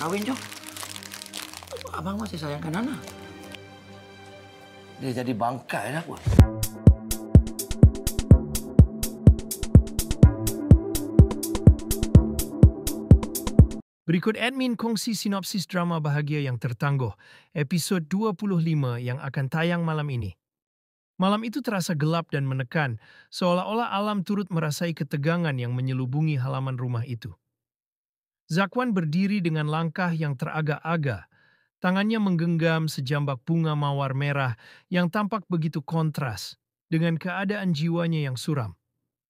kawin, Jo. Abang masih sayangkan Hana. Dia jadi bangkai dah pun. Berikut admin kongsi sinopsis drama bahagia yang tertangguh, episod 25 yang akan tayang malam ini. Malam itu terasa gelap dan menekan, seolah-olah alam turut merasai ketegangan yang menyelubungi halaman rumah itu. Zakwan berdiri dengan langkah yang teragak-agak, tangannya menggenggam sejambak bunga mawar merah yang tampak begitu kontras dengan keadaan jiwanya yang suram.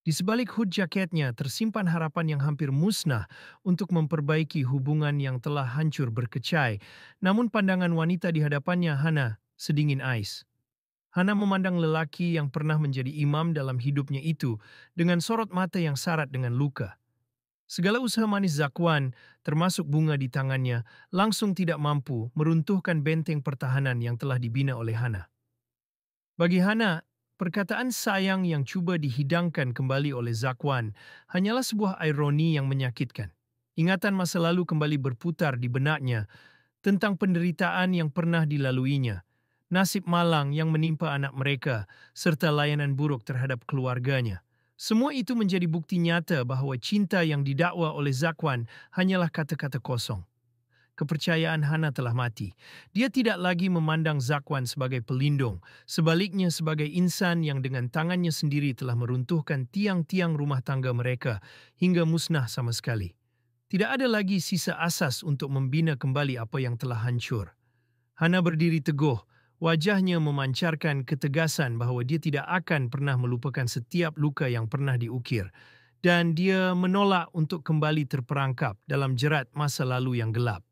Di sebalik hood jaketnya tersimpan harapan yang hampir musnah untuk memperbaiki hubungan yang telah hancur berkecai, namun pandangan wanita di hadapannya, Hana, sedingin ais. Hana memandang lelaki yang pernah menjadi imam dalam hidupnya itu dengan sorot mata yang syarat dengan luka. Segala usaha manis Zakwan, termasuk bunga di tangannya, langsung tidak mampu meruntuhkan benteng pertahanan yang telah dibina oleh Hana. Bagi Hana, perkataan sayang yang cuba dihidangkan kembali oleh Zakwan hanyalah sebuah ironi yang menyakitkan. Ingatan masa lalu kembali berputar di benaknya tentang penderitaan yang pernah dilaluinya, nasib malang yang menimpa anak mereka, serta layanan buruk terhadap keluarganya. Semua itu menjadi bukti nyata bahwa cinta yang didakwa oleh Zakwan hanyalah kata-kata kosong. Kepercayaan Hana telah mati. Dia tidak lagi memandang Zakwan sebagai pelindung, sebaliknya sebagai insan yang dengan tangannya sendiri telah meruntuhkan tiang-tiang rumah tangga mereka hingga musnah sama sekali. Tidak ada lagi sisa asas untuk membina kembali apa yang telah hancur. Hana berdiri teguh, wajahnya memancarkan ketegasan bahwa dia tidak akan pernah melupakan setiap luka yang pernah diukir, dan dia menolak untuk kembali terperangkap dalam jerat masa lalu yang gelap.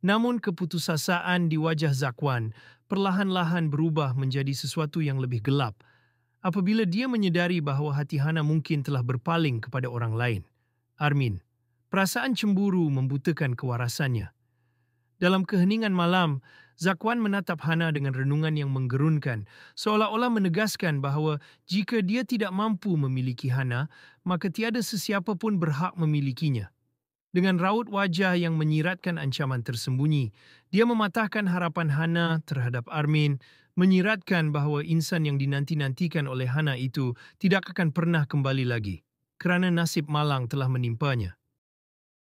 Namun keputusasaan di wajah Zakwan perlahan-lahan berubah menjadi sesuatu yang lebih gelap apabila dia menyedari bahwa hati Hana mungkin telah berpaling kepada orang lain. Armin, perasaan cemburu membutakan kewarasannya. Dalam keheningan malam, Zakwan menatap Hana dengan renungan yang menggerunkan, seolah-olah menegaskan bahwa jika dia tidak mampu memiliki Hana, maka tiada sesiapa pun berhak memilikinya. Dengan raut wajah yang menyiratkan ancaman tersembunyi, dia mematahkan harapan Hana terhadap Armin, menyiratkan bahwa insan yang dinanti-nantikan oleh Hana itu tidak akan pernah kembali lagi, kerana nasib malang telah menimpanya.